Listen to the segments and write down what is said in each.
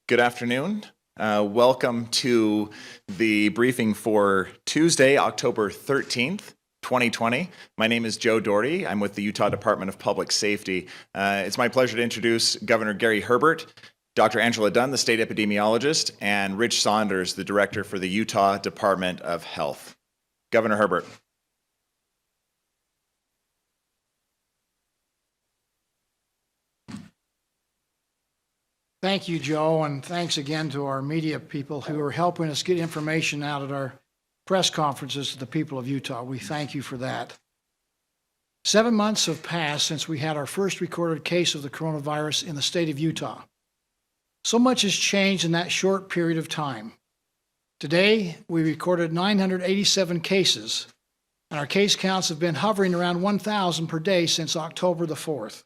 Good afternoon. Welcome to the briefing for Tuesday, October 13th, 2020. My name is Joe Doherty. I'm with the Utah Department of Public Safety. It's my pleasure to introduce Governor Gary Herbert, Dr. Angela Dunn, the state epidemiologist, and Rich Saunders, the director for the Utah Department of Health. Governor Herbert. Thank you, Joe, and thanks again to our media people who are helping us get information out at our press conferences to the people of Utah. We thank you for that. 7 months have passed since we had our first recorded case of the coronavirus in the state of Utah. So much has changed in that short period of time. Today, we recorded 987 cases, and our case counts have been hovering around 1,000 per day since October the 4th.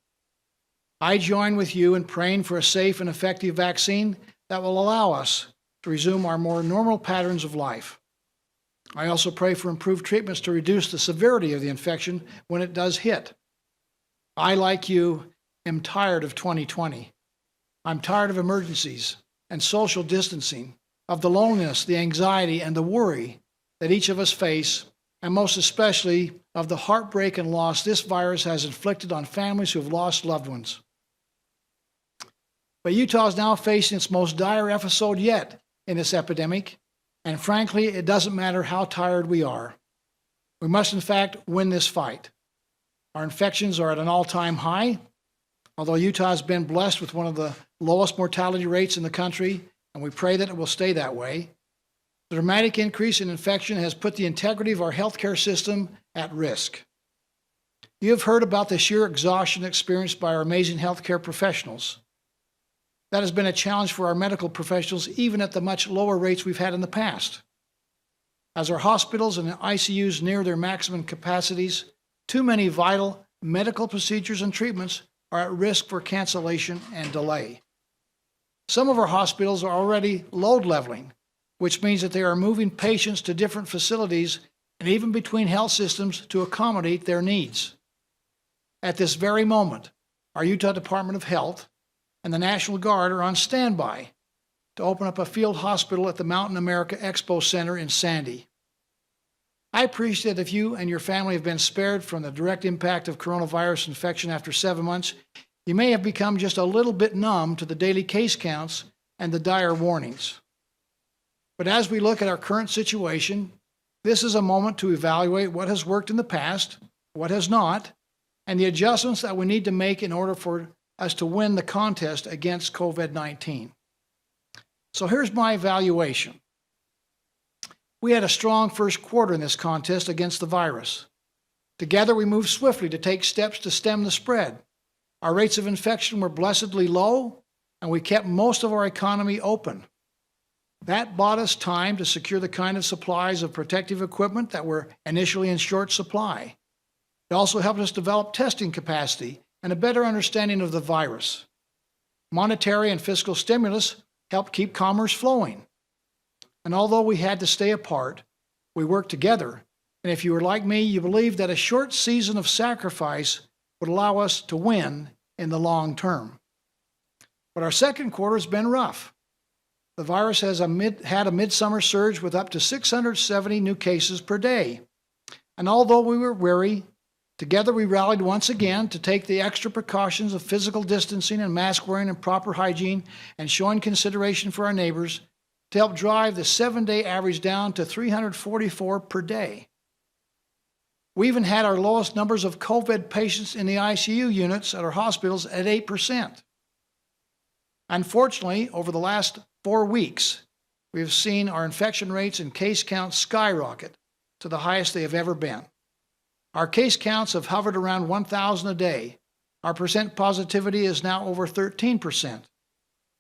I join with you in praying for a safe and effective vaccine that will allow us to resume our more normal patterns of life. I also pray for improved treatments to reduce the severity of the infection when it does hit. I, like you, am tired of 2020. I'm tired of emergencies and social distancing, of the loneliness, the anxiety, and the worry that each of us face, and most especially of the heartbreak and loss this virus has inflicted on families who have lost loved ones. But Utah is now facing its most dire episode yet in this epidemic, and frankly, it doesn't matter how tired we are. We must, in fact, win this fight. Our infections are at an all-time high. Although Utah has been blessed with one of the lowest mortality rates in the country, and we pray that it will stay that way, the dramatic increase in infection has put the integrity of our healthcare system at risk. You have heard about the sheer exhaustion experienced by our amazing healthcare professionals. That has been a challenge for our medical professionals, even at the much lower rates we've had in the past. As our hospitals and ICUs near their maximum capacities, too many vital medical procedures and treatments are at risk for cancellation and delay. Some of our hospitals are already load leveling, which means that they are moving patients to different facilities and even between health systems to accommodate their needs. At this very moment, our Utah Department of Health and the National Guard are on standby to open up a field hospital at the Mountain America Expo Center in Sandy. I appreciate that if you and your family have been spared from the direct impact of coronavirus infection after 7 months, you may have become just a little bit numb to the daily case counts and the dire warnings. But as we look at our current situation, this is a moment to evaluate what has worked in the past, what has not, and the adjustments that we need to make in order for us to win the contest against COVID-19. So here's my evaluation. We had a strong first quarter in this contest against the virus. Together, we moved swiftly to take steps to stem the spread. Our rates of infection were blessedly low, and we kept most of our economy open. That bought us time to secure the kind of supplies of protective equipment that were initially in short supply. It also helped us develop testing capacity and a better understanding of the virus. Monetary and fiscal stimulus helped keep commerce flowing. And although we had to stay apart, we worked together. And if you were like me, you believed that a short season of sacrifice would allow us to win in the long term. But our second quarter has been rough. The virus has had a midsummer surge with up to 670 new cases per day. And although we were weary, together we rallied once again to take the extra precautions of physical distancing and mask wearing and proper hygiene and showing consideration for our neighbors to help drive the 7-day average down to 344 per day. We even had our lowest numbers of COVID patients in the ICU units at our hospitals at 8%. Unfortunately, over the last 4 weeks, we have seen our infection rates and case counts skyrocket to the highest they have ever been. Our case counts have hovered around 1,000 a day. Our percent positivity is now over 13%.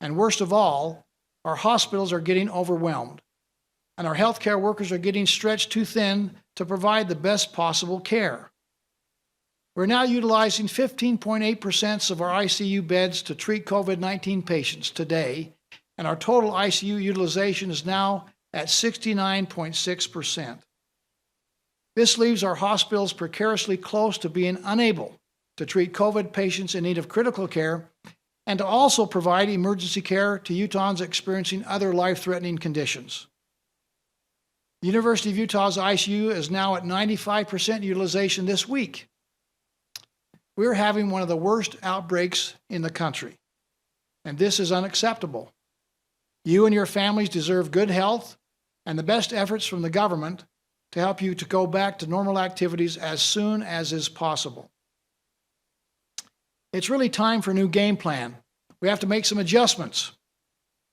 And worst of all, our hospitals are getting overwhelmed, and our healthcare workers are getting stretched too thin to provide the best possible care. We're now utilizing 15.8% of our ICU beds to treat COVID-19 patients today, and our total ICU utilization is now at 69.6%. This leaves our hospitals precariously close to being unable to treat COVID patients in need of critical care and to also provide emergency care to Utahns experiencing other life-threatening conditions. The University of Utah's ICU is now at 95% utilization this week. We're having one of the worst outbreaks in the country, and this is unacceptable. You and your families deserve good health and the best efforts from the government to help you to go back to normal activities as soon as is possible. It's really time for a new game plan. We have to make some adjustments.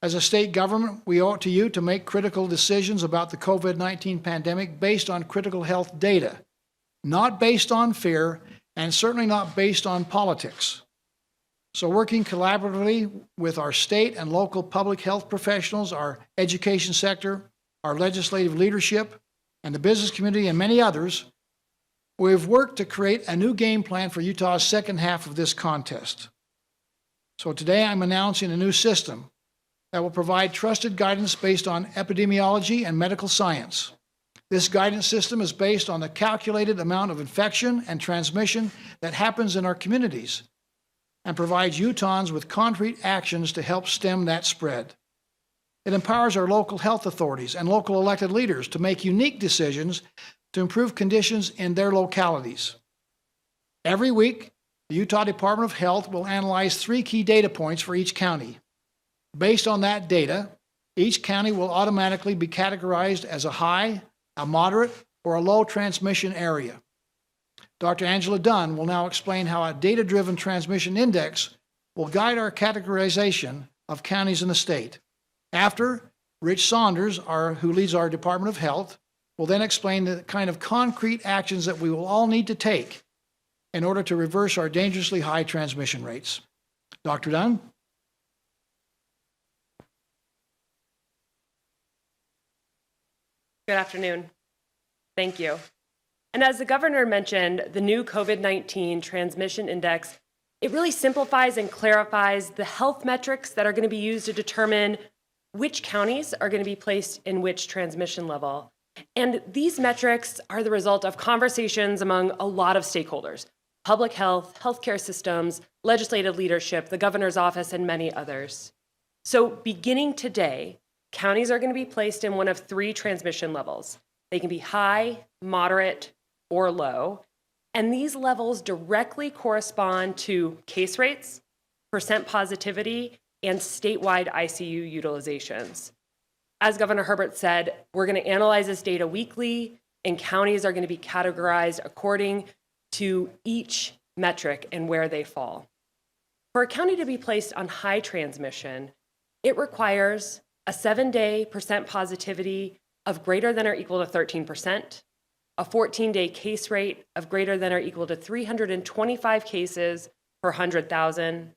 As a state government, we owe it to you to make critical decisions about the COVID-19 pandemic based on critical health data, not based on fear, and certainly not based on politics. So working collaboratively with our state and local public health professionals, our education sector, our legislative leadership, and the business community, and many others, we've worked to create a new game plan for Utah's second half of this contest. So today I'm announcing a new system that will provide trusted guidance based on epidemiology and medical science. This guidance system is based on the calculated amount of infection and transmission that happens in our communities and provides Utahns with concrete actions to help stem that spread. It empowers our local health authorities and local elected leaders to make unique decisions to improve conditions in their localities. Every week, the Utah Department of Health will analyze 3 key data points for each county. Based on that data, each county will automatically be categorized as a high, a moderate, or a low transmission area. Dr. Angela Dunn will now explain how a data-driven transmission index will guide our categorization of counties in the state. After, Rich Saunders, who leads our Department of Health, will then explain the kind of concrete actions that we will all need to take in order to reverse our dangerously high transmission rates. Dr. Dunn? Good afternoon. Thank you. And as the governor mentioned, the new COVID-19 transmission index, it really simplifies and clarifies the health metrics that are going to be used to determine which counties are going to be placed in which transmission level. And these metrics are the result of conversations among a lot of stakeholders: public health, healthcare systems, legislative leadership, the governor's office, and many others. So beginning today, counties are going to be placed in one of 3 transmission levels. They can be high, moderate, or low. And these levels directly correspond to case rates, percent positivity, and statewide ICU utilizations. As Governor Herbert said, we're going to analyze this data weekly, and counties are going to be categorized according to each metric and where they fall. For a county to be placed on high transmission, it requires a 7-day percent positivity of greater than or equal to 13%, a 14-day case rate of greater than or equal to 325 cases per 100,000,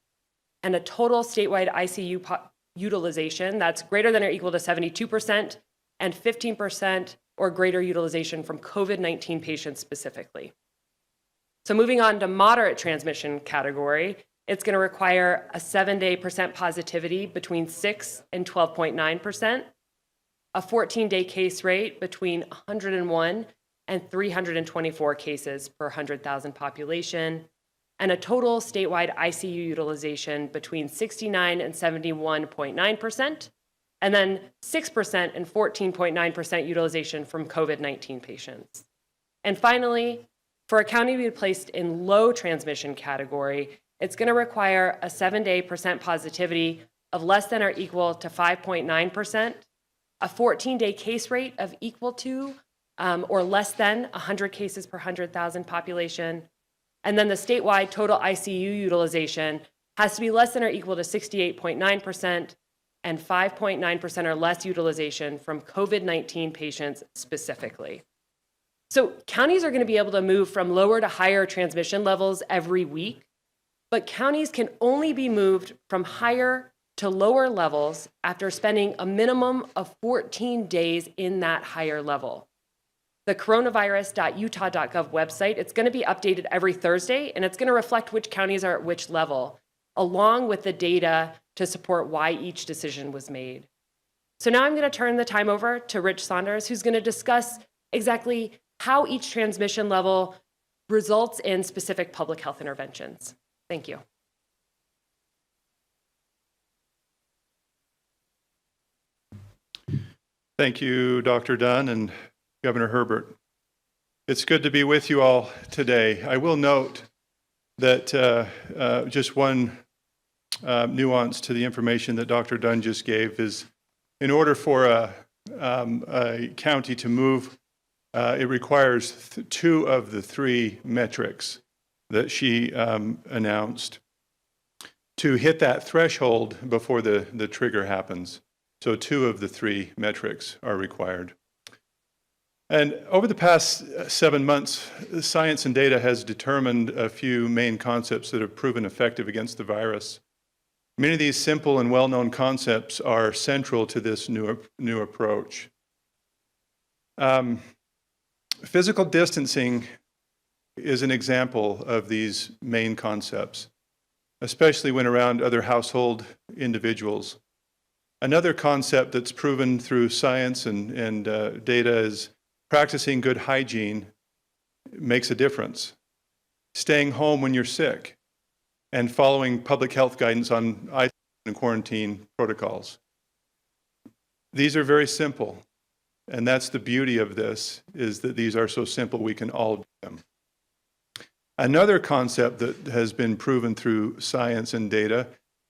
and a total statewide ICU utilization that's greater than or equal to 72% and 15% or greater utilization from COVID-19 patients specifically. So moving on to moderate transmission category, it's going to require a 7-day percent positivity between 6 and 12.9%, a 14-day case rate between 101 and 324 cases per 100,000 population, and a total statewide ICU utilization between 69 and 71.9%, and then 6% and 14.9% utilization from COVID-19 patients. And finally, for a county to be placed in low transmission category, it's going to require a 7-day percent positivity of less than or equal to 5.9%, a 14-day case rate of equal to or less than 100 cases per 100,000 population, and then the statewide total ICU utilization has to be less than or equal to 68.9% and 5.9% or less utilization from COVID-19 patients specifically. So counties are going to be able to move from lower to higher transmission levels every week, but counties can only be moved from higher to lower levels after spending a minimum of 14 days in that higher level. The coronavirus.utah.gov website, it's going to be updated every Thursday, and it's going to reflect which counties are at which level, along with the data to support why each decision was made. So now I'm going to turn the time over to Rich Saunders, who's going to discuss exactly how each transmission level results in specific public health interventions. Thank you. Thank you, Dr. Dunn and Governor Herbert. It's good to be with you all today. I will note that just one nuance to the information that Dr. Dunn just gave is in order for a county to move, it requires two of the three metrics that she announced to hit that threshold before the trigger happens. So two of the three metrics are required. And over the past 7 months, science and data has determined a few main concepts that have proven effective against the virus. Many of these simple and well-known concepts are central to this new approach. Physical distancing is an example of these main concepts, especially when around other household individuals. Another concept that's proven through science and data is practicing good hygiene makes a difference. Staying home when you're sick and following public health guidance on isolation and quarantine protocols. These are very simple, and that's the beauty of this, is that these are so simple we can all do them. Another concept that has been proven through science and data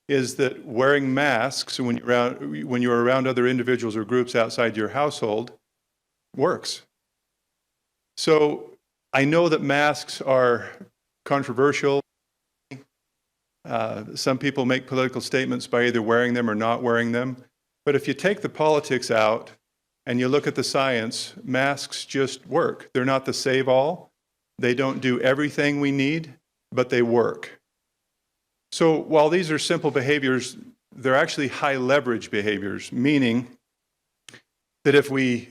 is that wearing masks when you're around other individuals or groups outside your household works. So I know that masks are controversial. Some people make political statements by either wearing them or not wearing them. But if you take the politics out and you look at the science, masks just work. They're not the save-all. They don't do everything we need, but they work. So while these are simple behaviors, they're actually high leverage behaviors, meaning that if we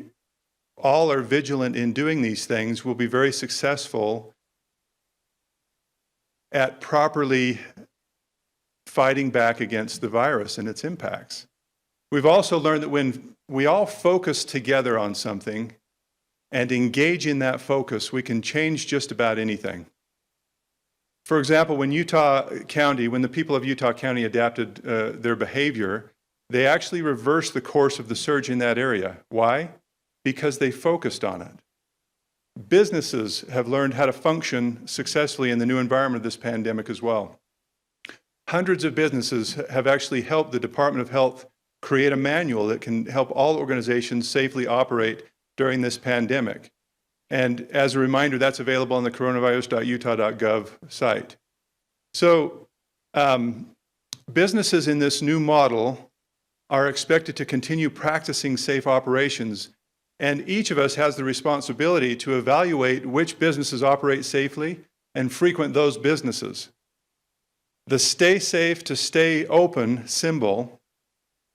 all are vigilant in doing these things, we'll be very successful at properly fighting back against the virus and its impacts. We've also learned that when we all focus together on something and engage in that focus, we can change just about anything. For example, when the people of Utah County adapted their behavior, they actually reversed the course of the surge in that area. Why? Because they focused on it. Businesses have learned how to function successfully in the new environment of this pandemic as well. Hundreds of businesses have actually helped the Department of Health create a manual that can help all organizations safely operate during this pandemic. And as a reminder, that's available on the coronavirus.utah.gov site. So businesses in this new model are expected to continue practicing safe operations, and each of us has the responsibility to evaluate which businesses operate safely and frequent those businesses. The Stay Safe to Stay Open symbol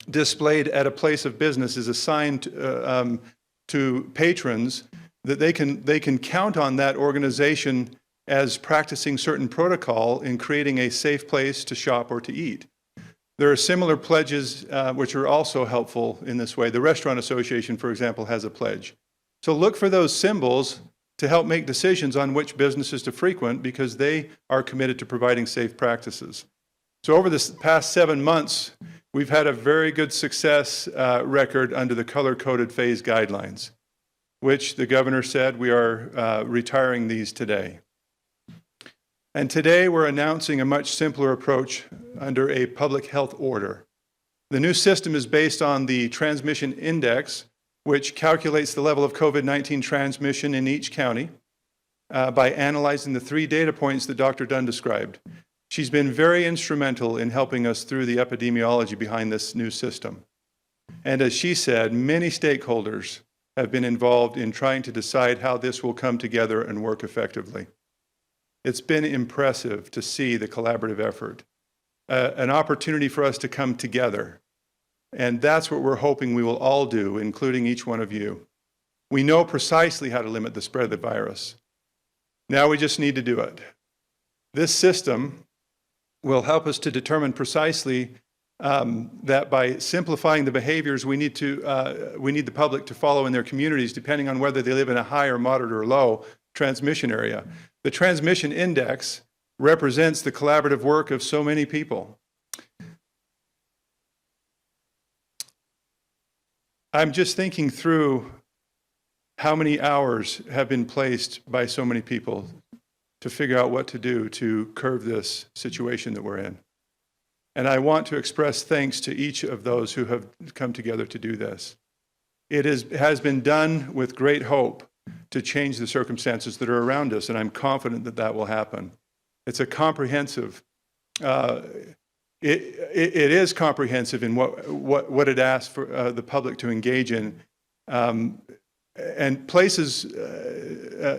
displayed at a place of business is assigned to patrons that they can count on that organization as practicing certain protocol in creating a safe place to shop or to eat. There are similar pledges which are also helpful in this way. The Restaurant Association, for example, has a pledge. So look for those symbols to help make decisions on which businesses to frequent because they are committed to providing safe practices. So over this past 7 months, we've had a very good success record under the color-coded phase guidelines, which the governor said we are retiring these today. And today we're announcing a much simpler approach under a public health order. The new system is based on the transmission index, which calculates the level of COVID-19 transmission in each county by analyzing the 3 data points that Dr. Dunn described. She's been very instrumental in helping us through the epidemiology behind this new system. And as she said, many stakeholders have been involved in trying to decide how this will come together and work effectively. It's been impressive to see the collaborative effort, an opportunity for us to come together. And that's what we're hoping we will all do, including each one of you. We know precisely how to limit the spread of the virus. Now we just need to do it. This system will help us to determine precisely that by simplifying the behaviors we need the public to follow in their communities, depending on whether they live in a high or moderate or low transmission area. The transmission index represents the collaborative work of so many people. I'm just thinking through how many hours have been placed by so many people to figure out what to do to curb this situation that we're in. And I want to express thanks to each of those who have come together to do this. It has been done with great hope to change the circumstances that are around us, and I'm confident that that will happen. It's a comprehensive, it is comprehensive in what it asks for the public to engage in, and places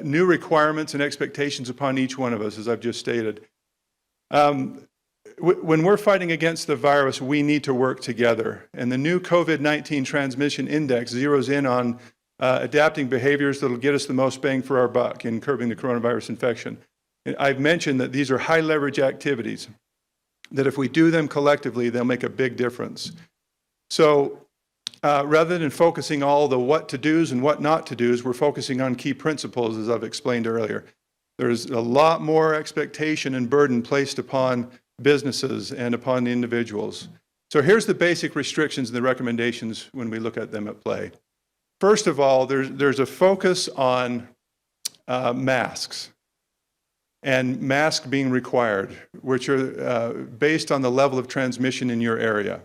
new requirements and expectations upon each one of us, as I've just stated. When we're fighting against the virus, we need to work together. And the new COVID-19 transmission index zeroes in on adapting behaviors that will get us the most bang for our buck in curbing the coronavirus infection. And I've mentioned that these are high leverage activities, that if we do them collectively, they'll make a big difference. So rather than focusing all the what to do's and what not to do's, we're focusing on key principles, as I've explained earlier. There's a lot more expectation and burden placed upon businesses and upon individuals. So here's the basic restrictions and the recommendations when we look at them at play. First of all, there's a focus on masks and masks being required, which are based on the level of transmission in your area.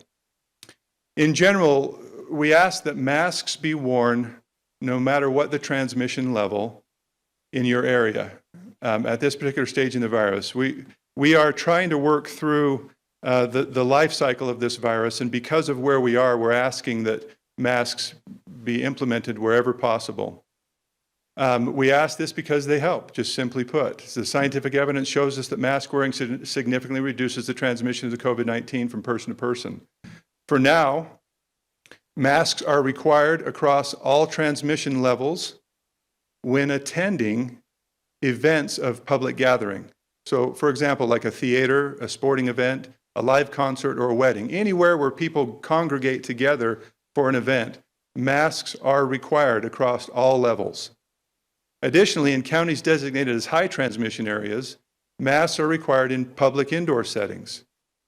In general, we ask that masks be worn no matter what the transmission level in your area. At this particular stage in the virus, we are trying to work through the life cycle of this virus, and because of where we are, we're asking that masks be implemented wherever possible. We ask this because they help, just simply put. The scientific evidence shows us that mask wearing significantly reduces the transmission of the COVID-19 from person to person. For now, masks are required across all transmission levels when attending events of public gathering. So, for example, like a theater, a sporting event, a live concert, or a wedding, anywhere where people congregate together for an event, masks are required across all levels. Additionally, in counties designated as high transmission areas, masks are required in public indoor settings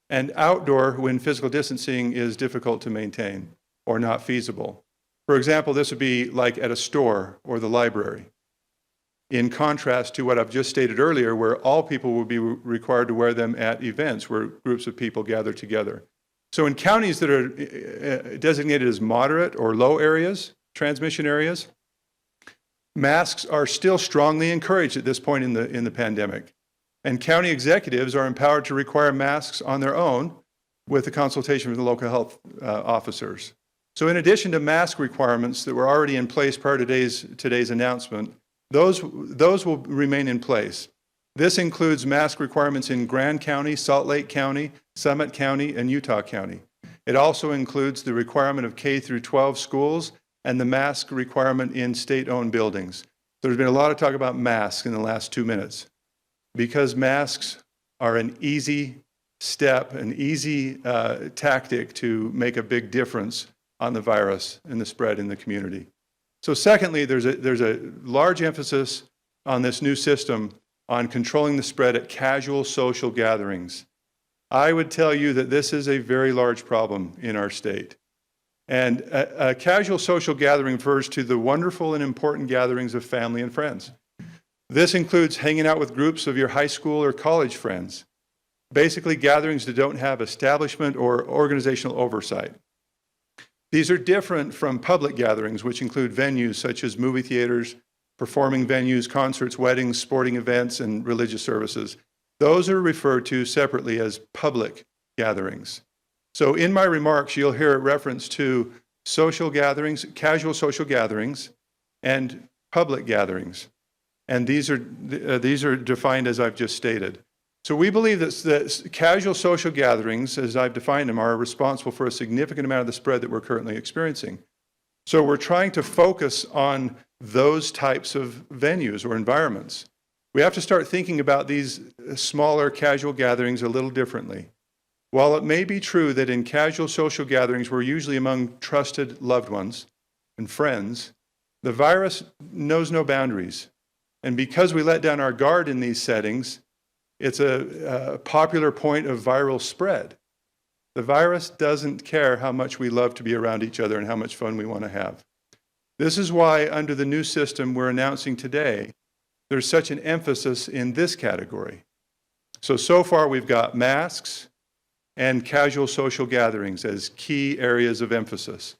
and outdoor when physical distancing is difficult to maintain or not feasible. For example, this would be like at a store or the library, in contrast to what I've just stated earlier, where all people will be required to wear them at events where groups of people gather together. So in counties that are designated as moderate or low areas, transmission areas, masks are still strongly encouraged at this point in the pandemic. And county executives are empowered to require masks on their own with the consultation with the local health officers. So in addition to mask requirements that were already in place prior to today's announcement, those will remain in place. This includes mask requirements in Grand County, Salt Lake County, Summit County, and Utah County. It also includes the requirement of K through 12 schools and the mask requirement in state-owned buildings. There's been a lot of talk about masks in the last 2 minutes because masks are an easy step, an easy tactic to make a big difference on the virus and the spread in the community. So secondly, there's a large emphasis on this new system on controlling the spread at casual social gatherings. I would tell you that this is a very large problem in our state. And a casual social gathering refers to the wonderful and important gatherings of family and friends. This includes hanging out with groups of your high school or college friends. Basically, gatherings that don't have establishment or organizational oversight. These are different from public gatherings, which include venues such as movie theaters, performing venues, concerts, weddings, sporting events, and religious services. Those are referred to separately as public gatherings. So in my remarks, you'll hear a reference to social gatherings, casual social gatherings, and public gatherings. And these are defined as I've just stated. So we believe that casual social gatherings, as I've defined them, are responsible for a significant amount of the spread that we're currently experiencing. So we're trying to focus on those types of venues or environments. We have to start thinking about these smaller casual gatherings a little differently. While it may be true that in casual social gatherings we're usually among trusted loved ones and friends, the virus knows no boundaries. And because we let down our guard in these settings, it's a popular point of viral spread. The virus doesn't care how much we love to be around each other and how much fun we want to have. This is why, under the new system we're announcing today, there's such an emphasis in this category. So far we've got masks and casual social gatherings as key areas of emphasis.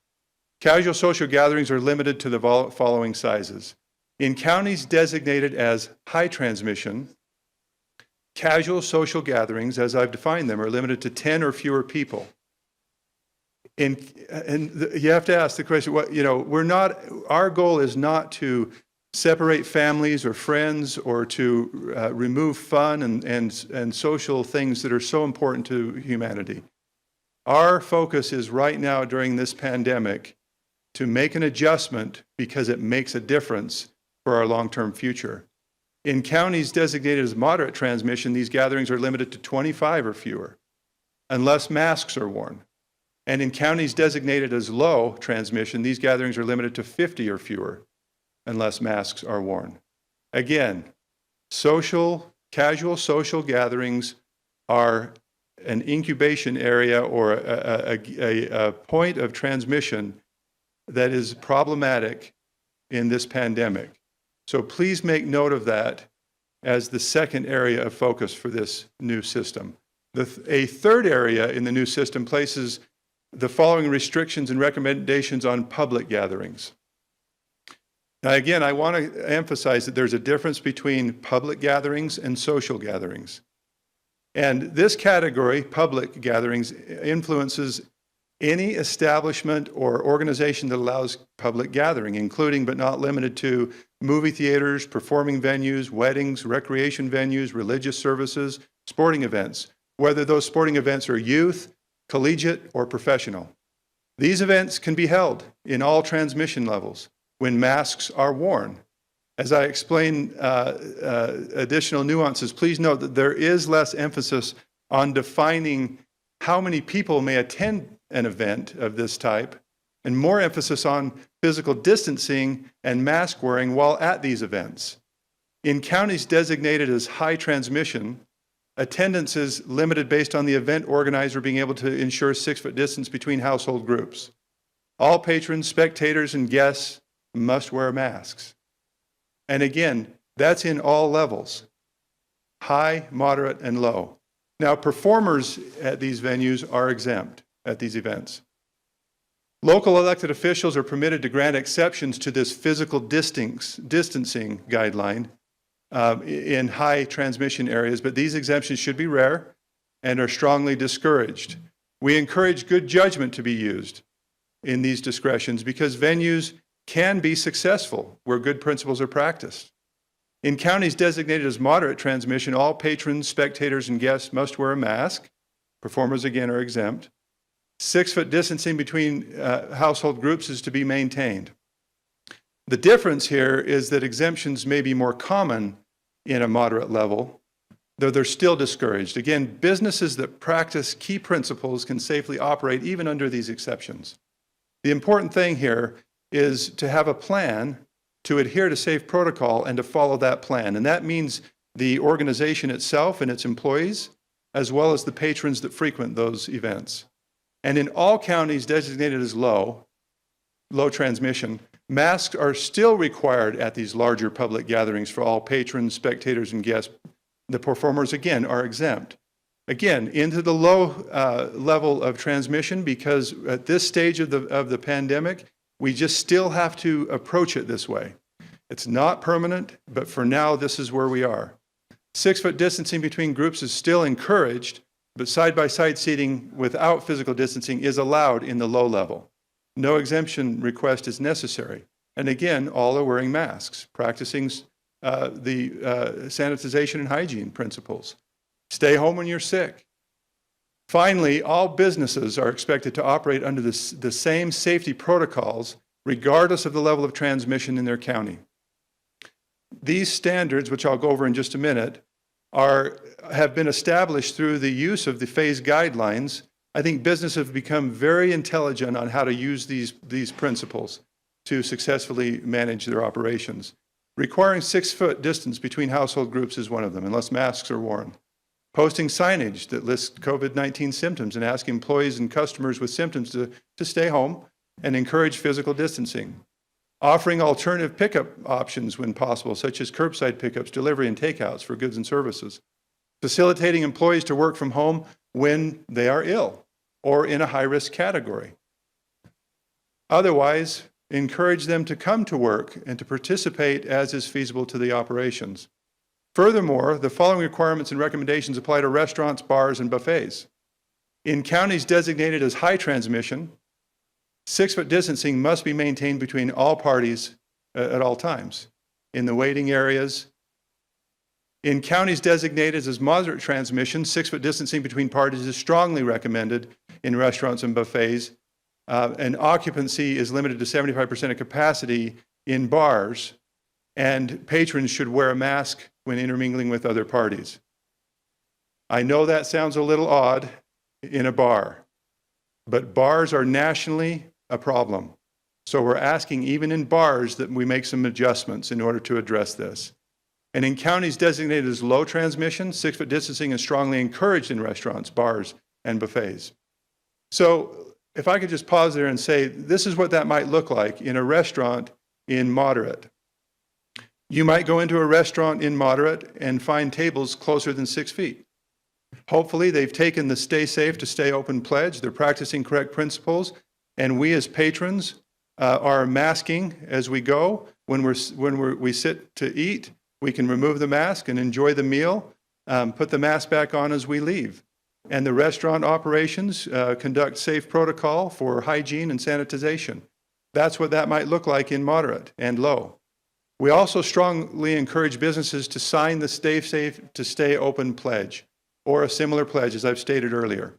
Casual social gatherings are limited to the following sizes. In counties designated as high transmission, casual social gatherings, as I've defined them, are limited to 10 or fewer people. And you have to ask the question, our goal is not to separate families or friends or to remove fun and social things that are so important to humanity. Our focus is right now during this pandemic to make an adjustment because it makes a difference for our long-term future. In counties designated as moderate transmission, these gatherings are limited to 25 or fewer, unless masks are worn. And in counties designated as low transmission, these gatherings are limited to 50 or fewer, unless masks are worn. Again, casual social gatherings are an incubation area or a point of transmission that is problematic in this pandemic. So please make note of that as the second area of focus for this new system. A third area in the new system places the following restrictions and recommendations on public gatherings. Now again, I want to emphasize that there's a difference between public gatherings and social gatherings. And this category, public gatherings, influences any establishment or organization that allows public gathering, including but not limited to movie theaters, performing venues, weddings, recreation venues, religious services, sporting events, whether those sporting events are youth, collegiate, or professional. These events can be held in all transmission levels when masks are worn. As I explain additional nuances, please note that there is less emphasis on defining how many people may attend an event of this type, and more emphasis on physical distancing and mask wearing while at these events. In counties designated as high transmission, attendance is limited based on the event organizer being able to ensure 6-foot distance between household groups. All patrons, spectators, and guests must wear masks. And again, that's in all levels, high, moderate, and low. Now, performers at these venues are exempt at these events. Local elected officials are permitted to grant exceptions to this physical distancing guideline in high transmission areas, but these exemptions should be rare and are strongly discouraged. We encourage good judgment to be used in these discretions because venues can be successful where good principles are practiced. In counties designated as moderate transmission, all patrons, spectators, and guests must wear a mask. Performers, again, are exempt. 6-foot distancing between household groups is to be maintained. The difference here is that exemptions may be more common in a moderate level, though they're still discouraged. Again, businesses that practice key principles can safely operate even under these exceptions. The important thing here is to have a plan to adhere to safe protocol and to follow that plan. And that means the organization itself and its employees, as well as the patrons that frequent those events. And in all counties designated as low transmission, masks are still required at these larger public gatherings for all patrons, spectators, and guests. The performers, again, are exempt. Again, into the low level of transmission, because at this stage of the pandemic, we just still have to approach it this way. It's not permanent, but for now, this is where we are. 6-foot distancing between groups is still encouraged, but side-by-side seating without physical distancing is allowed in the low level. No exemption request is necessary. And again, all are wearing masks, practicing the sanitization and hygiene principles. Stay home when you're sick. Finally, all businesses are expected to operate under the same safety protocols, regardless of the level of transmission in their county. These standards, which I'll go over in just a minute, have been established through the use of the phase guidelines. I think businesses have become very intelligent on how to use these principles to successfully manage their operations. Requiring 6-foot distance between household groups is one of them, unless masks are worn. posting signage that lists COVID-19 symptoms and asking employees and customers with symptoms to stay home and encourage physical distancing, offering alternative pickup options when possible, such as curbside pickups, delivery, and takeouts for goods and services, facilitating employees to work from home when they are ill or in a high-risk category. Otherwise, encourage them to come to work and to participate as is feasible to the operations. Furthermore, the following requirements and recommendations apply to restaurants, bars, and buffets. In counties designated as high transmission, 6-foot distancing must be maintained between all parties at all times. In the waiting areas, in counties designated as moderate transmission, 6-foot distancing between parties is strongly recommended in restaurants and buffets, and occupancy is limited to 75% of capacity in bars, and patrons should wear a mask when intermingling with other parties. I know that sounds a little odd in a bar, but bars are nationally a problem. So we're asking even in bars that we make some adjustments in order to address this. And in counties designated as low transmission, 6-foot distancing is strongly encouraged in restaurants, bars, and buffets. So if I could just pause there and say, this is what that might look like in a restaurant in moderate. You might go into a restaurant in moderate and find tables closer than 6 feet. Hopefully, they've taken the Stay Safe to Stay Open pledge. They're practicing correct principles. And we as patrons are masking as we go. When we sit to eat, we can remove the mask and enjoy the meal, put the mask back on as we leave. And the restaurant operations conduct safe protocol for hygiene and sanitization. That's what that might look like in moderate and low. We also strongly encourage businesses to sign the Stay Safe to Stay Open pledge, or a similar pledge, as I've stated earlier.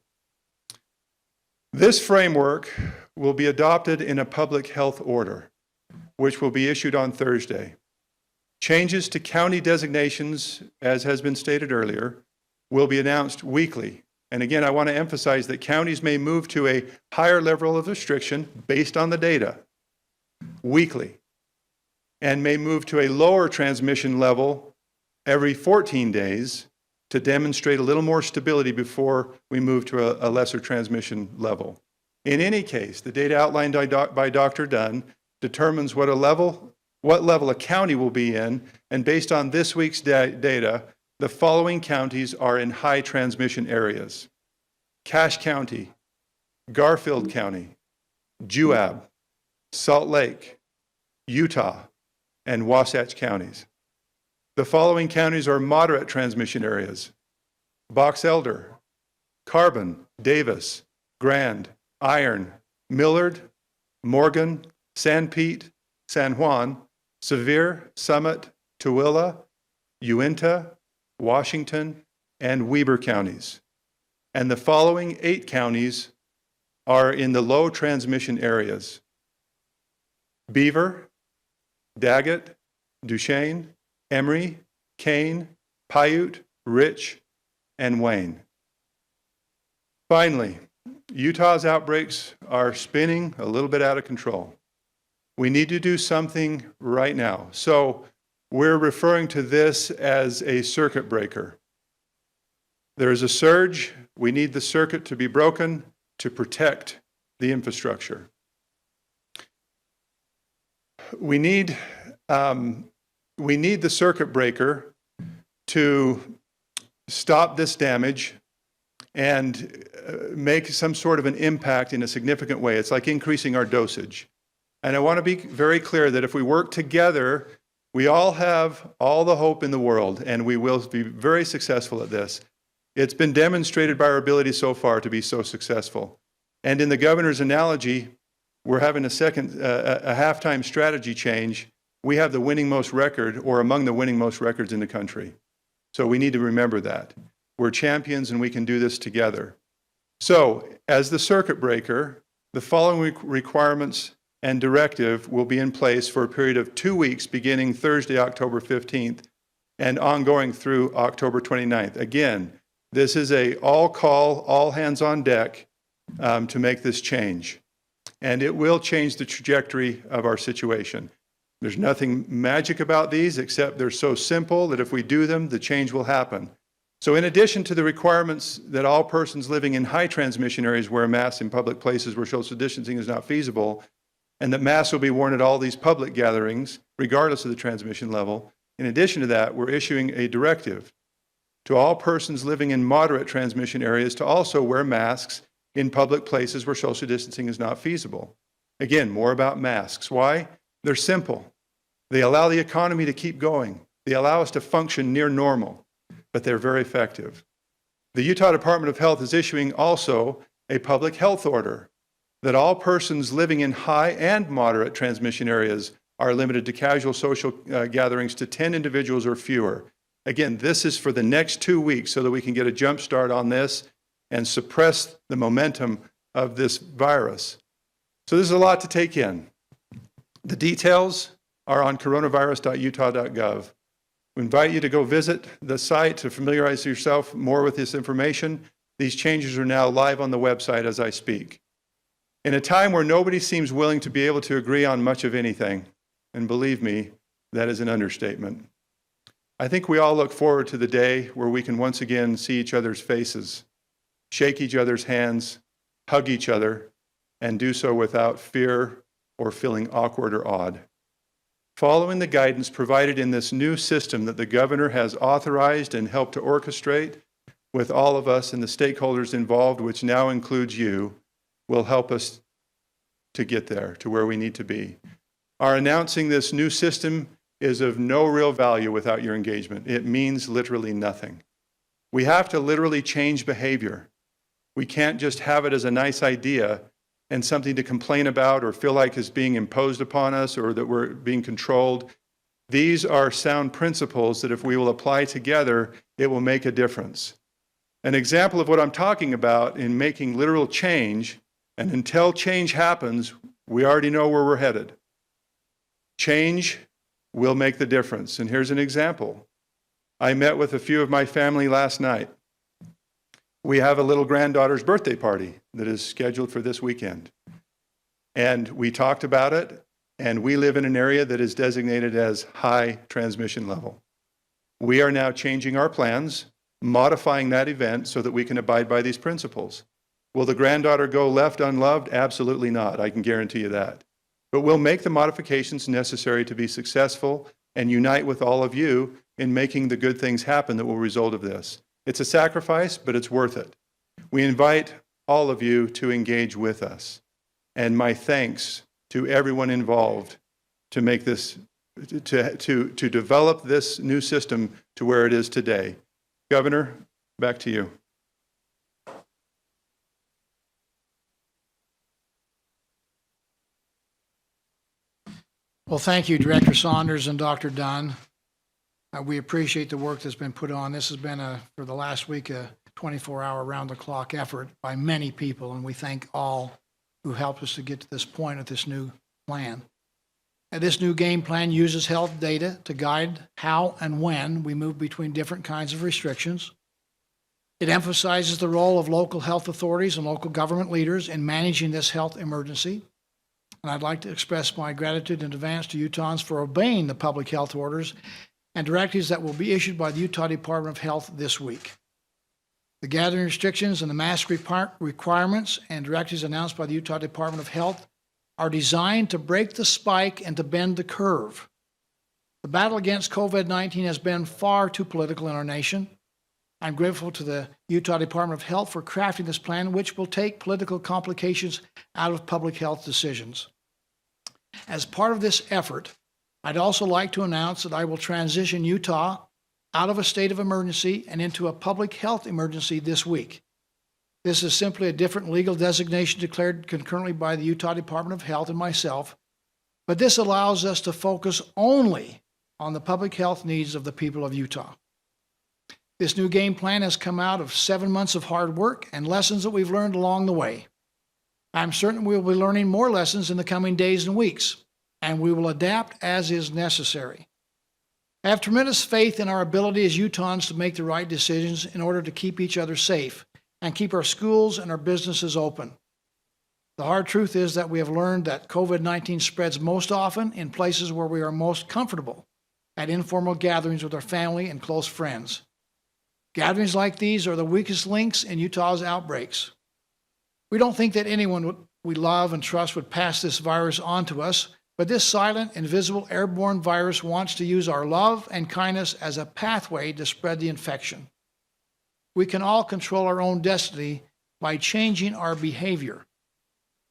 This framework will be adopted in a public health order, which will be issued on Thursday. Changes to county designations, as has been stated earlier, will be announced weekly. And again, I want to emphasize that counties may move to a higher level of restriction based on the data weekly, and may move to a lower transmission level every 14 days to demonstrate a little more stability before we move to a lesser transmission level. In any case, the data outlined by Dr. Dunn determines what level a county will be in, and based on this week's data, the following counties are in high transmission areas: Cache County, Garfield County, Juab, Salt Lake, Utah, and Wasatch counties. The following counties are moderate transmission areas: Box Elder, Carbon, Davis, Grand, Iron, Millard, Morgan, San Pete, San Juan, Sevier, Summit, Tooele, Uinta, Washington, and Weber counties. And the following 8 counties are in the low transmission areas: Beaver, Daggett, Duchesne, Emery, Kane, Paiute, Rich, and Wayne. Finally, Utah's outbreaks are spinning a little bit out of control. We need to do something right now. So we're referring to this as a circuit breaker. There is a surge. We need the circuit to be broken to protect the infrastructure. We need the circuit breaker to stop this damage and make some sort of an impact in a significant way. It's like increasing our dosage. And I want to be very clear that if we work together, we all have all the hope in the world, and we will be very successful at this. It's been demonstrated by our ability so far to be so successful. And in the governor's analogy, we're having a halftime strategy change. We have the winning most record, or among the winning most records in the country. So we need to remember that. We're champions and we can do this together. So as the circuit breaker, the following requirements and directive will be in place for a period of 2 weeks beginning Thursday, October 15th, and ongoing through October 29th. Again, this is a all call, all hands on deck to make this change. And it will change the trajectory of our situation. There's nothing magic about these except they're so simple that if we do them, the change will happen. So in addition to the requirements that all persons living in high transmission areas wear masks in public places where social distancing is not feasible, and that masks will be worn at all these public gatherings, regardless of the transmission level, in addition to that, we're issuing a directive to all persons living in moderate transmission areas to also wear masks in public places where social distancing is not feasible. Again, more about masks. Why? They're simple. They allow the economy to keep going. They allow us to function near normal, but they're very effective. The Utah Department of Health is issuing also a public health order that all persons living in high and moderate transmission areas are limited to casual social gatherings to 10 individuals or fewer. Again, this is for the next 2 weeks so that we can get a jump start on this and suppress the momentum of this virus. So this is a lot to take in. The details are on coronavirus.utah.gov. We invite you to go visit the site to familiarize yourself more with this information. These changes are now live on the website as I speak. In a time where nobody seems willing to be able to agree on much of anything, and believe me, that is an understatement, I think we all look forward to the day where we can once again see each other's faces, shake each other's hands, hug each other, and do so without fear or feeling awkward or odd. Following the guidance provided in this new system that the governor has authorized and helped to orchestrate with all of us and the stakeholders involved, which now includes you, will help us to get there, to where we need to be. Our announcing this new system is of no real value without your engagement. It means literally nothing. We have to literally change behavior. We can't just have it as a nice idea and something to complain about or feel like is being imposed upon us or that we're being controlled. These are sound principles that if we will apply together, it will make a difference. An example of what I'm talking about in making literal change, and until change happens, we already know where we're headed. Change will make the difference. And here's an example. I met with a few of my family last night. We have a little granddaughter's birthday party that is scheduled for this weekend. And we talked about it, and we live in an area that is designated as high transmission level. We are now changing our plans, modifying that event so that we can abide by these principles. Will the granddaughter go left unloved? Absolutely not. I can guarantee you that. But we'll make the modifications necessary to be successful and unite with all of you in making the good things happen that will result of this. It's a sacrifice, but it's worth it. We invite all of you to engage with us. And my thanks to everyone involved to make this, to develop this new system to where it is today. Governor, back to you. Well, thank you, Director Saunders and Dr. Dunn. We appreciate the work that's been put on. This has been, for the last week, a 24-hour round-the-clock effort by many people, and we thank all who helped us to get to this point with this new plan. This new game plan uses health data to guide how and when we move between different kinds of restrictions. It emphasizes the role of local health authorities and local government leaders in managing this health emergency. And I'd like to express my gratitude in advance to Utahns for obeying the public health orders and directives that will be issued by the Utah Department of Health this week. The gathering restrictions and the mask requirements and directives announced by the Utah Department of Health are designed to break the spike and to bend the curve. The battle against COVID-19 has been far too political in our nation. I'm grateful to the Utah Department of Health for crafting this plan, which will take political complications out of public health decisions. As part of this effort, I'd also like to announce that I will transition Utah out of a state of emergency and into a public health emergency this week. This is simply a different legal designation declared concurrently by the Utah Department of Health and myself, but this allows us to focus only on the public health needs of the people of Utah. This new game plan has come out of 7 months of hard work and lessons that we've learned along the way. I'm certain we will be learning more lessons in the coming days and weeks, and we will adapt as is necessary. I have tremendous faith in our ability as Utahns to make the right decisions in order to keep each other safe and keep our schools and our businesses open. The hard truth is that we have learned that COVID-19 spreads most often in places where we are most comfortable, at informal gatherings with our family and close friends. Gatherings like these are the weakest links in Utah's outbreaks. We don't think that anyone we love and trust would pass this virus on to us, but this silent, invisible, airborne virus wants to use our love and kindness as a pathway to spread the infection. We can all control our own destiny by changing our behavior.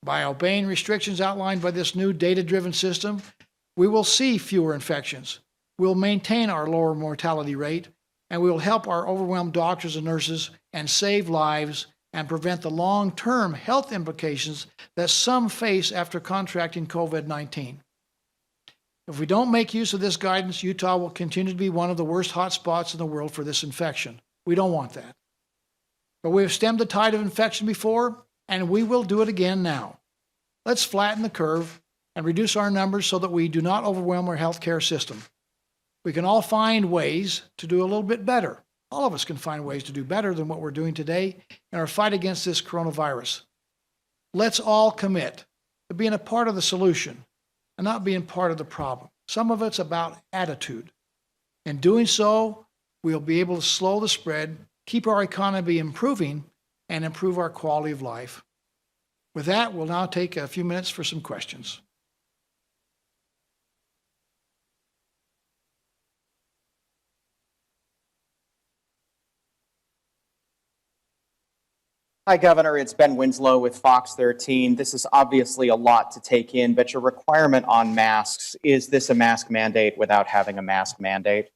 By obeying restrictions outlined by this new data-driven system, we will see fewer infections. We'll maintain our lower mortality rate, and we will help our overwhelmed doctors and nurses and save lives and prevent the long-term health implications that some face after contracting COVID-19. If we don't make use of this guidance, Utah will continue to be one of the worst hotspots in the world for this infection. We don't want that. But we have stemmed the tide of infection before, and we will do it again now. Let's flatten the curve and reduce our numbers so that we do not overwhelm our healthcare system. We can all find ways to do a little bit better. All of us can find ways to do better than what we're doing today in our fight against this coronavirus. Let's all commit to being a part of the solution and not being part of the problem. Some of it's about attitude. In doing so, we'll be able to slow the spread, keep our economy improving, and improve our quality of life. With that, we'll now take a few minutes for some questions. Hi, Governor. It's Ben Winslow with Fox 13. This is obviously a lot to take in, but your requirement on masks, is this a mask mandate without having a mask mandate?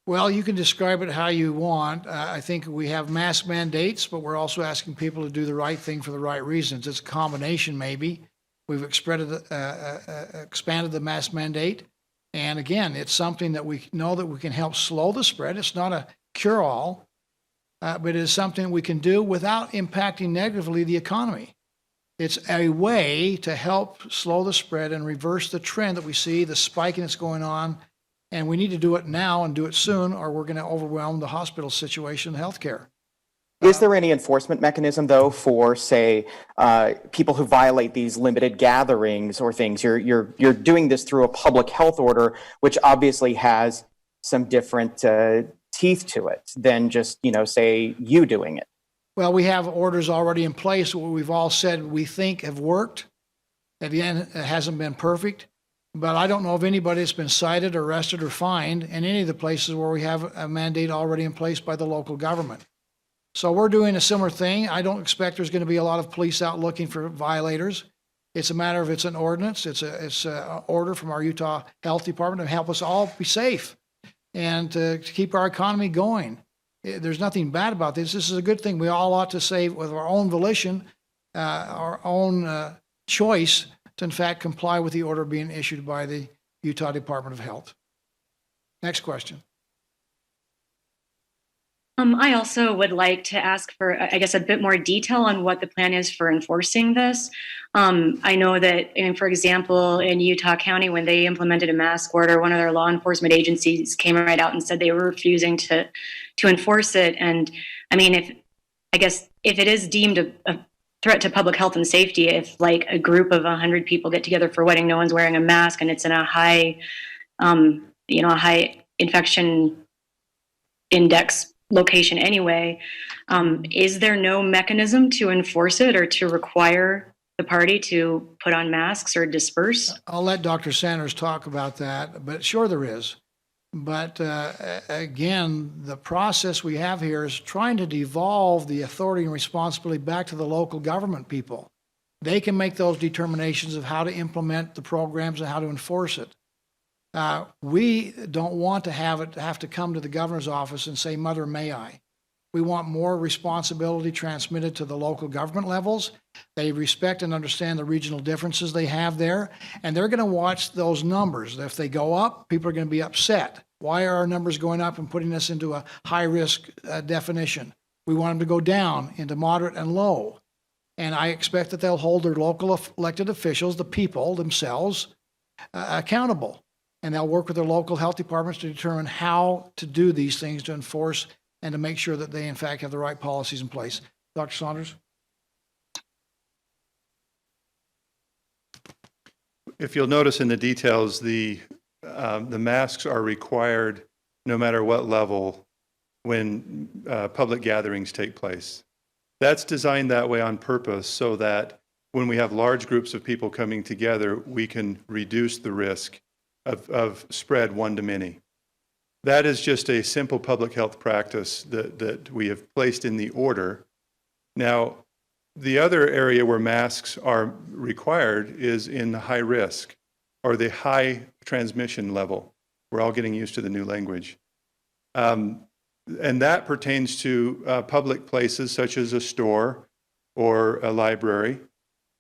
Well, you can describe it how you want. I think we have mask mandates, but we're also asking people to do the right thing for the right reasons. It's a combination, maybe. We've expanded the mask mandate. And again, it's something that we know that we can help slow the spread. It's not a cure-all. But it is something we can do without impacting negatively the economy. It's a way to help slow the spread and reverse the trend that we see, the spiking that's going on. And we need to do it now and do it soon, or we're going to overwhelm the hospital situation in healthcare. Is there any enforcement mechanism, though, for, say, people who violate these limited gatherings or things? You're doing this through a public health order, which obviously has some different teeth to it than just, say, you doing it. Well, we have orders already in place. What we've all said we think have worked. Again, it hasn't been perfect, but I don't know of anybody that's been cited, arrested, or fined in any of the places where we have a mandate already in place by the local government. So we're doing a similar thing. I don't expect there's going to be a lot of police out looking for violators. It's a matter of it's an ordinance. It's an order from our Utah Health Department to help us all be safe and to keep our economy going. There's nothing bad about this. This is a good thing. We all ought to say with our own volition, our own choice to in fact comply with the order being issued by the Utah Department of Health. Next question. I also would like to ask for, I guess, a bit more detail on what the plan is for enforcing this. I know that, for example, in Utah County, when they implemented a mask order, one of their law enforcement agencies came right out and said they were refusing to enforce it. And I mean, if it is deemed a threat to public health and safety, if like a group of 100 people get together for a wedding, no one's wearing a mask, and it's in a high, a high infection index location anyway, is there no mechanism to enforce it or to require the party to put on masks or disperse? I'll let Dr. Saunders talk about that, but sure there is. But again, the process we have here is trying to devolve the authority and responsibility back to the local government people. They can make those determinations of how to implement the programs and how to enforce it. We don't want to have to come to the governor's office and say, "Mother, may I?" We want more responsibility transmitted to the local government levels. They respect and understand the regional differences they have there, and they're going to watch those numbers. If they go up, people are going to be upset. Why are our numbers going up and putting us into a high-risk definition? We want them to go down into moderate and low. And I expect that they'll hold their local elected officials, the people themselves, accountable. And they'll work with their local health departments to determine how to do these things to enforce and to make sure that they, in fact, have the right policies in place. Dr. Saunders? If you'll notice in the details, the masks are required no matter what level when public gatherings take place. That's designed that way on purpose so that when we have large groups of people coming together, we can reduce the risk of spread one to many. That is just a simple public health practice that we have placed in the order. Now, the other area where masks are required is in the high risk or the high transmission level. We're all getting used to the new language. And that pertains to public places such as a store or a library.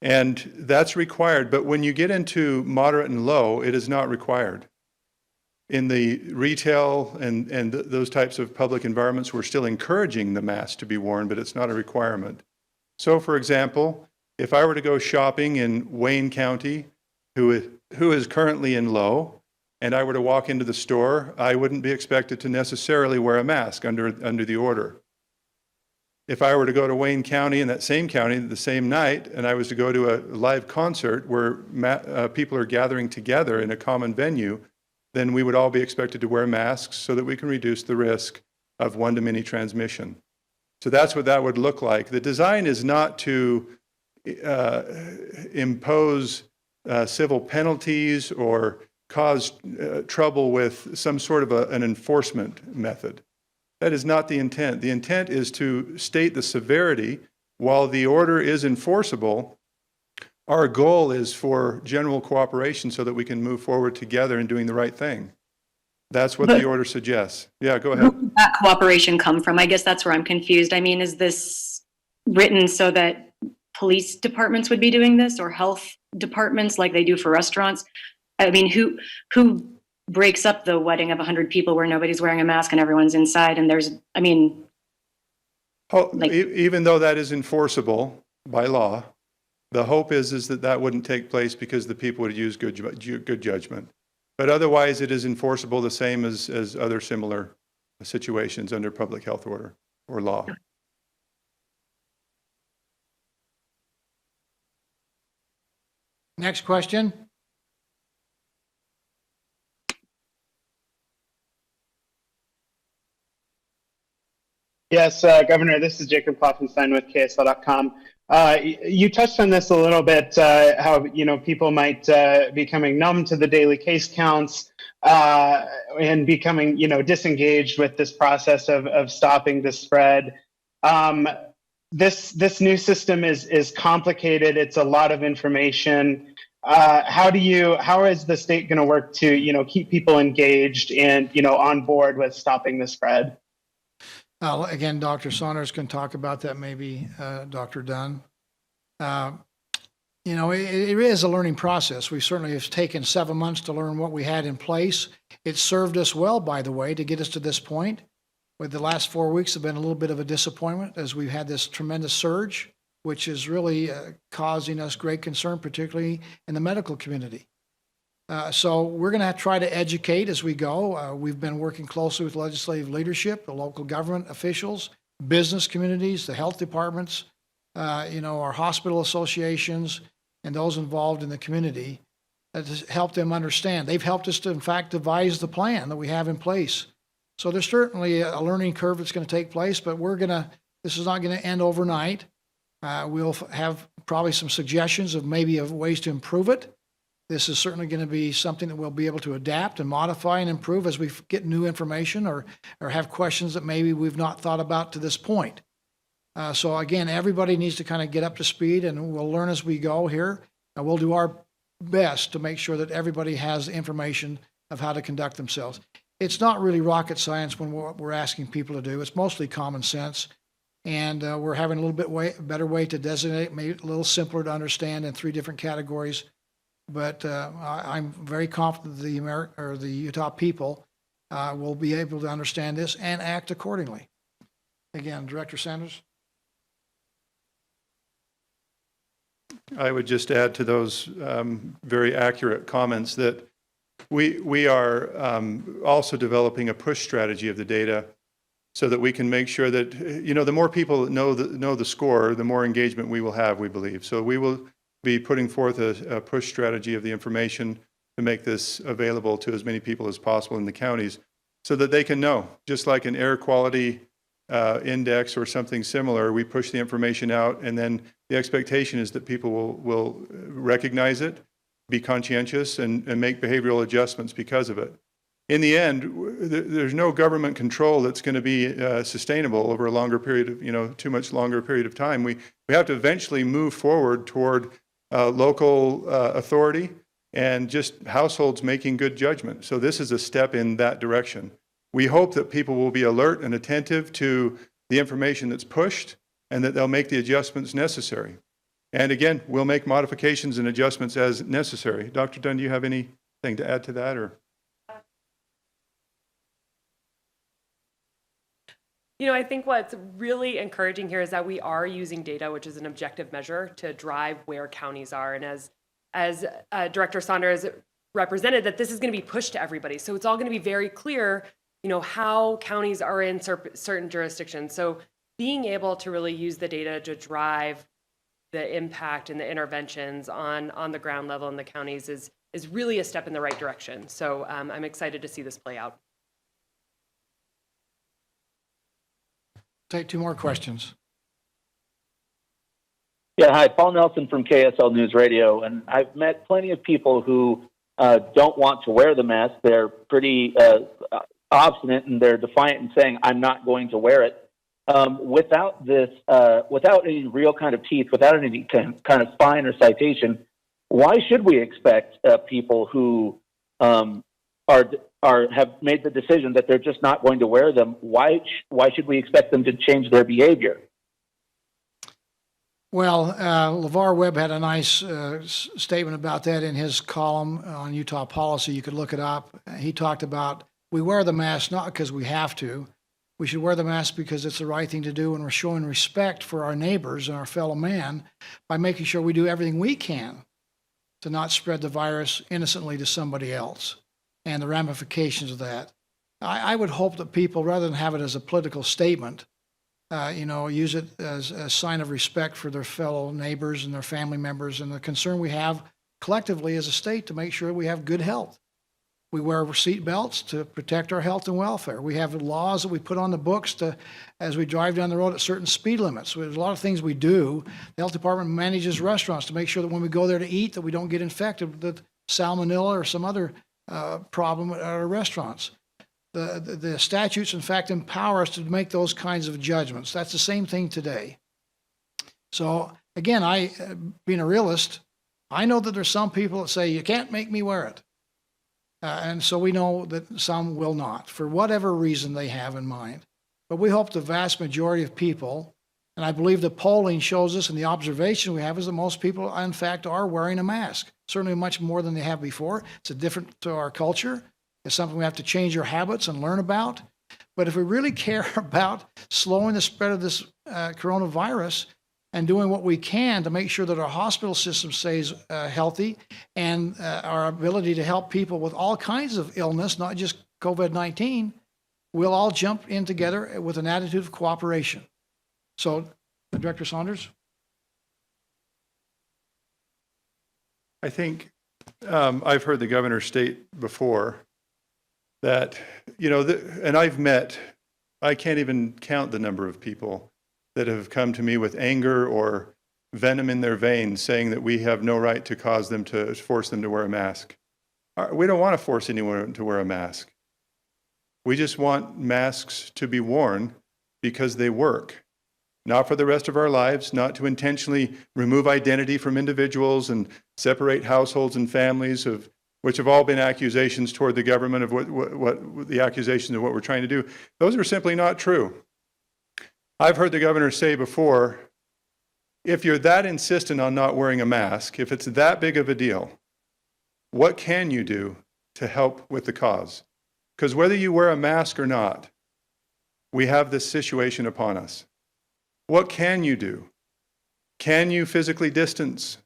And that's required. But when you get into moderate and low, it is not required. In the retail and those types of public environments, we're still encouraging the mask to be worn, but it's not a requirement. So, for example, if I were to go shopping in Wayne County, who is currently in low, and I were to walk into the store, I wouldn't be expected to necessarily wear a mask under the order. If I were to go to Wayne County in that same county the same night, and I was to go to a live concert where people are gathering together in a common venue, then we would all be expected to wear masks so that we can reduce the risk of one-to-many transmission. So that's what that would look like. The design is not to impose civil penalties or cause trouble with some sort of an enforcement method. That is not the intent. The intent is to state the severity. While the order is enforceable, our goal is for general cooperation so that we can move forward together in doing the right thing. That's what the order suggests. Yeah, go ahead. Where did that cooperation come from? I guess that's where I'm confused. I mean, is this written so that police departments would be doing this, or health departments like they do for restaurants? I mean, who breaks up the wedding of 100 people where nobody's wearing a mask and everyone's inside? And there's, I mean, even though that is enforceable by law, the hope is that that wouldn't take place because the people would use good judgment. But otherwise, it is enforceable the same as other similar situations under public health order or law. Next question. Yes, Governor, this is Jacob Kloffenstein with KSL.com. You touched on this a little bit, how people might be becoming numb to the daily case counts and becoming disengaged with this process of stopping the spread. This new system is complicated. It's a lot of information. How is the state going to work to keep people engaged and on board with stopping the spread? Again, Dr. Saunders can talk about that, maybe Dr. Dunn. It is a learning process. We certainly have taken 7 months to learn what we had in place. It served us well, by the way, to get us to this point. With the last 4 weeks have been a little bit of a disappointment as we've had this tremendous surge, which is really causing us great concern, particularly in the medical community. So we're going to try to educate as we go. We've been working closely with legislative leadership, the local government officials, business communities, the health departments, our hospital associations, and those involved in the community to help them understand. They've helped us to, in fact, devise the plan that we have in place. So there's certainly a learning curve that's going to take place, but this is not going to end overnight. We'll have probably some suggestions of ways to improve it. This is certainly going to be something that we'll be able to adapt and modify and improve as we get new information or have questions that maybe we've not thought about to this point. So again, everybody needs to kind of get up to speed, and we'll learn as we go here. And we'll do our best to make sure that everybody has information of how to conduct themselves. It's not really rocket science when we're asking people to do. It's mostly common sense. And we're having a little bit better way to designate, maybe a little simpler to understand in 3 different categories. But I'm very confident that the Utah people will be able to understand this and act accordingly. Again, Director Sanders. I would just add to those very accurate comments that we are also developing a push strategy of the data so that we can make sure that, the more people know the score, the more engagement we will have, we believe. So we will be putting forth a push strategy of the information to make this available to as many people as possible in the counties. so that they can know, just like an air quality index or something similar. We push the information out, and then the expectation is that people will recognize it, be conscientious, and make behavioral adjustments because of it. In the end, there's no government control that's going to be sustainable over a longer period of, too much longer period of time. We have to eventually move forward toward local authority and just households making good judgment. So this is a step in that direction. We hope that people will be alert and attentive to the information that's pushed and that they'll make the adjustments necessary. And again, we'll make modifications and adjustments as necessary. Dr. Dunn, do you have anything to add to that, or? I think what's really encouraging here is that we are using data, which is an objective measure, to drive where counties are. And as Director Saunders represented, that this is going to be pushed to everybody. So it's all going to be very clear, how counties are in certain jurisdictions. So being able to really use the data to drive the impact and the interventions on the ground level in the counties is really a step in the right direction. So I'm excited to see this play out. Take two more questions. Yeah, hi, Paul Nelson from KSL News Radio, and I've met plenty of people who don't want to wear the mask. They're pretty obstinate, and they're defiant in saying, "I'm not going to wear it." Without any real kind of teeth, without any kind of fine or citation, why should we expect people who have made the decision that they're just not going to wear them? Why should we expect them to change their behavior? Well, LeVar Webb had a nice statement about that in his column on Utah policy. You could look it up. He talked about we wear the mask not because we have to. We should wear the mask because it's the right thing to do, and we're showing respect for our neighbors and our fellow man by making sure we do everything we can to not spread the virus innocently to somebody else, and the ramifications of that. I would hope that people, rather than have it as a political statement, use it as a sign of respect for their fellow neighbors and their family members and the concern we have collectively as a state to make sure we have good health. We wear seat belts to protect our health and welfare. We have laws that we put on the books as we drive down the road at certain speed limits. There's a lot of things we do. The health department manages restaurants to make sure that when we go there to eat that we don't get infected with salmonella or some other problem at our restaurants. The statutes, in fact, empower us to make those kinds of judgments. That's the same thing today. So again, being a realist, I know that there's some people that say, you can't make me wear it. And so we know that some will not, for whatever reason they have in mind. But we hope the vast majority of people, and I believe the polling shows us and the observation we have is that most people, in fact, are wearing a mask, certainly much more than they have before. It's a different to our culture. It's something we have to change our habits and learn about. But if we really care about slowing the spread of this coronavirus and doing what we can to make sure that our hospital system stays healthy and our ability to help people with all kinds of illness, not just COVID-19, we'll all jump in together with an attitude of cooperation. So, Director Saunders? I think I've heard the governor state before that, and I can't even count the number of people that have come to me with anger or venom in their veins saying that we have no right to force them to wear a mask. We don't want to force anyone to wear a mask. We just want masks to be worn because they work. Not for the rest of our lives, not to intentionally remove identity from individuals and separate households and families, which have all been accusations toward the government of what the accusations of what we're trying to do. Those are simply not true. I've heard the governor say before, if you're that insistent on not wearing a mask, if it's that big of a deal, what can you do to help with the cause? Because whether you wear a mask or not, we have this situation upon us. What can you do? Can you physically distance?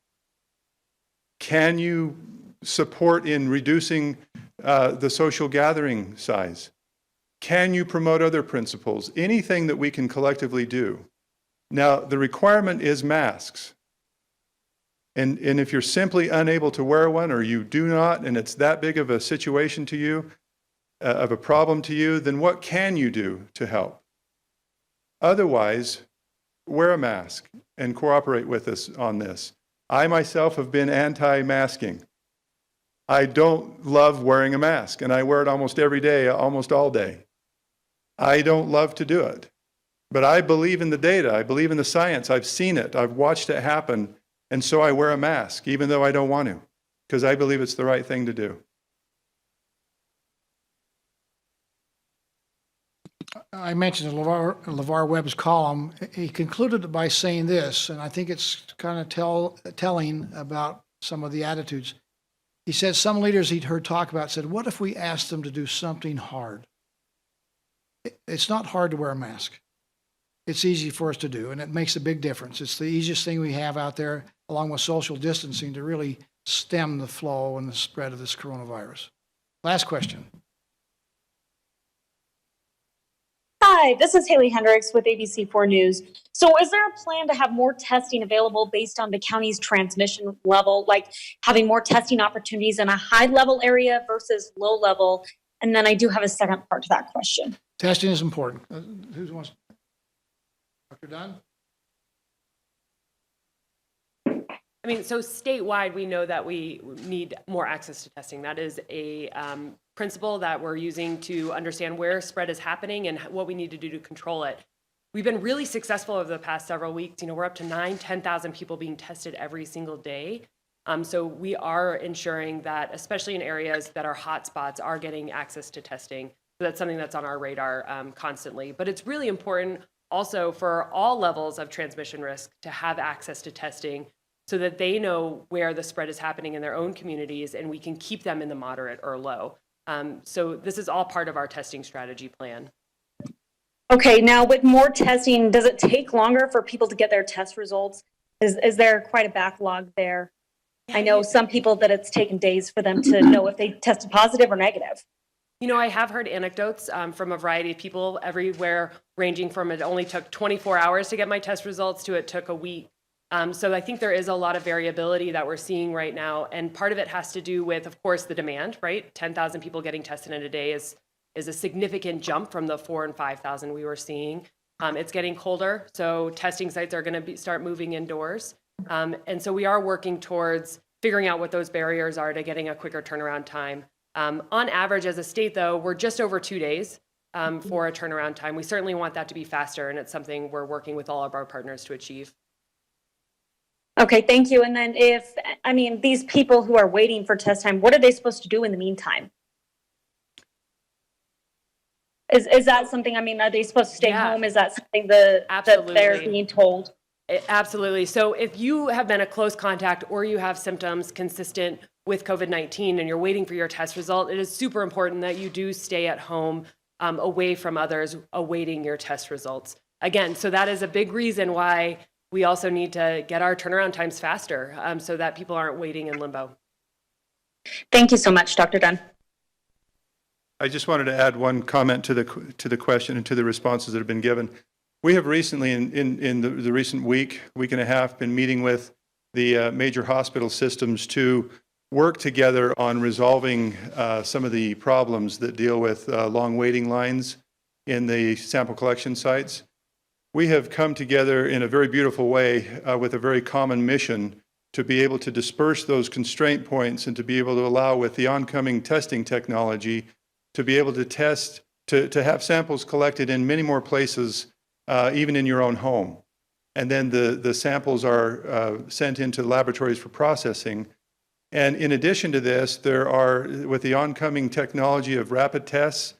Can you support in reducing the social gathering size? Can you promote other principles? Anything that we can collectively do. Now, the requirement is masks. And if you're simply unable to wear one or you do not, and it's that big of a situation to you, of a problem to you, then what can you do to help? Otherwise, wear a mask and cooperate with us on this. I myself have been anti-masking. I don't love wearing a mask, and I wear it almost every day, almost all day. I don't love to do it. But I believe in the data. I believe in the science. I've seen it. I've watched it happen. And so I wear a mask, even though I don't want to, because I believe it's the right thing to do. I mentioned LeVar Webb's column. He concluded it by saying this, and I think it's kind of telling about some of the attitudes. He said some leaders he'd heard talk about said, what if we asked them to do something hard? It's not hard to wear a mask. It's easy for us to do, and it makes a big difference. It's the easiest thing we have out there, along with social distancing, to really stem the flow and the spread of this coronavirus. Last question. Hi, this is Haley Hendricks with ABC4 News. So is there a plan to have more testing available based on the county's transmission level, like having more testing opportunities in a high-level area versus low-level? And then I do have a second part to that question. Testing is important. Who wants? Dr. Dunn? I mean, so statewide, we know that we need more access to testing. That is a principle that we're using to understand where spread is happening and what we need to do to control it. We've been really successful over the past several weeks. You know, we're up to 10,000 people being tested every single day. So we are ensuring that, especially in areas that are hotspots, are getting access to testing. So that's something that's on our radar constantly. But it's really important also for all levels of transmission risk to have access to testing so that they know where the spread is happening in their own communities and we can keep them in the moderate or low. So this is all part of our testing strategy plan. Okay, now with more testing, does it take longer for people to get their test results? Is there quite a backlog there? I know some people that it's taken days for them to know if they tested positive or negative. You know, I have heard anecdotes from a variety of people everywhere, ranging from it only took 24 hours to get my test results to it took a week. So I think there is a lot of variability that we're seeing right now. And part of it has to do with, of course, the demand, right? 10,000 people getting tested in a day is a significant jump from the 4,000 and 5,000 we were seeing. It's getting colder, so testing sites are going to start moving indoors. And so we are working towards figuring out what those barriers are to getting a quicker turnaround time. On average, as a state, though, we're just over 2 days for a turnaround time. We certainly want that to be faster, and it's something we're working with all of our partners to achieve. Okay, thank you. And then these people who are waiting for test time, what are they supposed to do in the meantime? Is that something, are they supposed to stay home? Is that something that they're being told? Absolutely. So if you have been a close contact or you have symptoms consistent with COVID-19 and you're waiting for your test result, it is super important that you do stay at home away from others awaiting your test results. Again, so that is a big reason why we also need to get our turnaround times faster so that people aren't waiting in limbo. Thank you so much, Dr. Dunn. I just wanted to add one comment to the question and to the responses that have been given. We have recently, in the recent week and a half, been meeting with the major hospital systems to work together on resolving some of the problems that deal with long waiting lines in the sample collection sites. We have come together in a very beautiful way with a very common mission to be able to disperse those constraint points and to be able to allow, with the oncoming testing technology, to be able to test, to have samples collected in many more places, even in your own home. And then the samples are sent into laboratories for processing. And in addition to this, there are, with the oncoming technology of rapid tests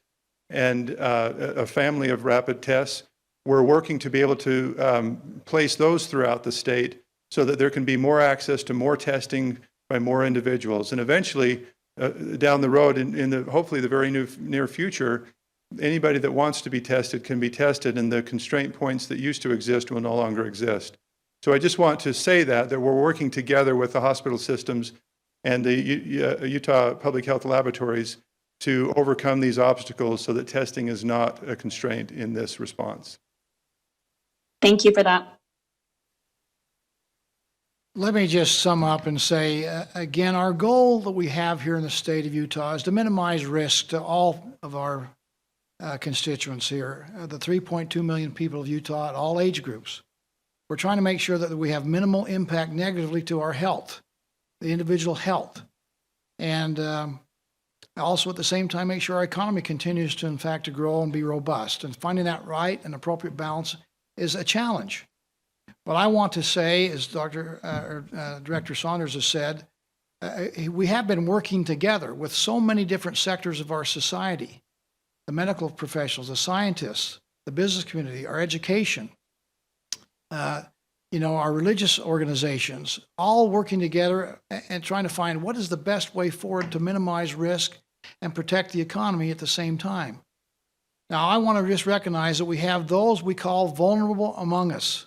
and a family of rapid tests, we're working to be able to place those throughout the state so that there can be more access to more testing by more individuals. And eventually, down the road, hopefully the very near future, anybody that wants to be tested can be tested, and the constraint points that used to exist will no longer exist. So I just want to say that we're working together with the hospital systems and the Utah Public Health Laboratories to overcome these obstacles so that testing is not a constraint in this response. Thank you for that. Let me just sum up and say, again, our goal that we have here in the state of Utah is to minimize risk to all of our constituents here, the 3.2 million people of Utah at all age groups. We're trying to make sure that we have minimal impact negatively to our health, the individual health, and also at the same time make sure our economy continues to, in fact, to grow and be robust. And finding that right and appropriate balance is a challenge. What I want to say, as Director Saunders has said, we have been working together with so many different sectors of our society, the medical professionals, the scientists, the business community, our education, our religious organizations, all working together and trying to find what is the best way forward to minimize risk and protect the economy at the same time. Now, I want to just recognize that we have those we call vulnerable among us.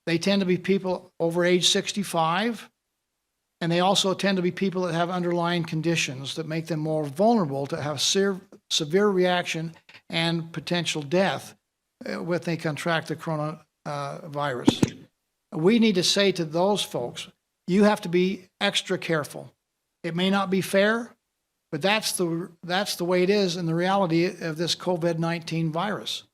They tend to be people over age 65, and they also tend to be people that have underlying conditions that make them more vulnerable to have severe reaction and potential death when they contract the coronavirus. We need to say to those folks, you have to be extra careful. It may not be fair, but that's the way it is in the reality of this COVID-19 virus.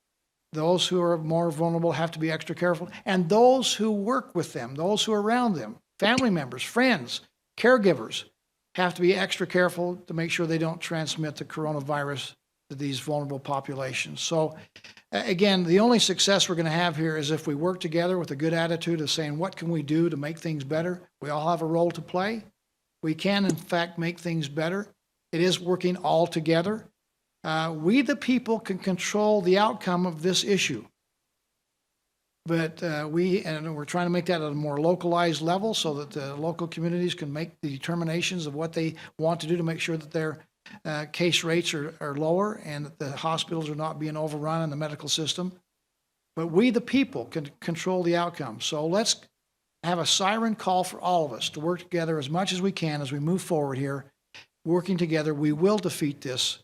Those who are more vulnerable have to be extra careful. And those who work with them, those who are around them, family members, friends, caregivers, have to be extra careful to make sure they don't transmit the coronavirus to these vulnerable populations. So again, the only success we're going to have here is if we work together with a good attitude of saying, what can we do to make things better? We all have a role to play. We can, in fact, make things better. It is working all together. We, the people, can control the outcome of this issue. But we're trying to make that at a more localized level so that the local communities can make the determinations of what they want to do to make sure that their case rates are lower and that the hospitals are not being overrun in the medical system. But we, the people, can control the outcome. So let's have a siren call for all of us to work together as much as we can as we move forward here. Working together, we will defeat this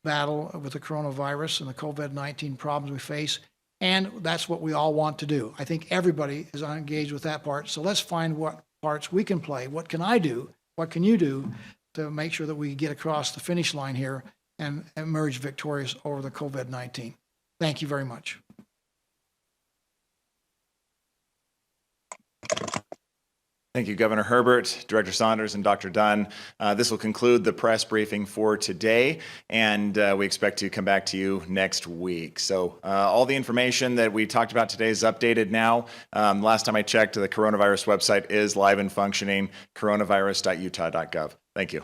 battle with the coronavirus and the COVID-19 problems we face. And that's what we all want to do. I think everybody is engaged with that part. So let's find what parts we can play. What can I do? What can you do to make sure that we get across the finish line here and emerge victorious over the COVID-19? Thank you very much. Thank you, Governor Herbert, Director Saunders, and Dr. Dunn. This will conclude the press briefing for today, and we expect to come back to you next week. So all the information that we talked about today is updated now. Last time I checked, the coronavirus website is live and functioning, coronavirus.utah.gov. Thank you.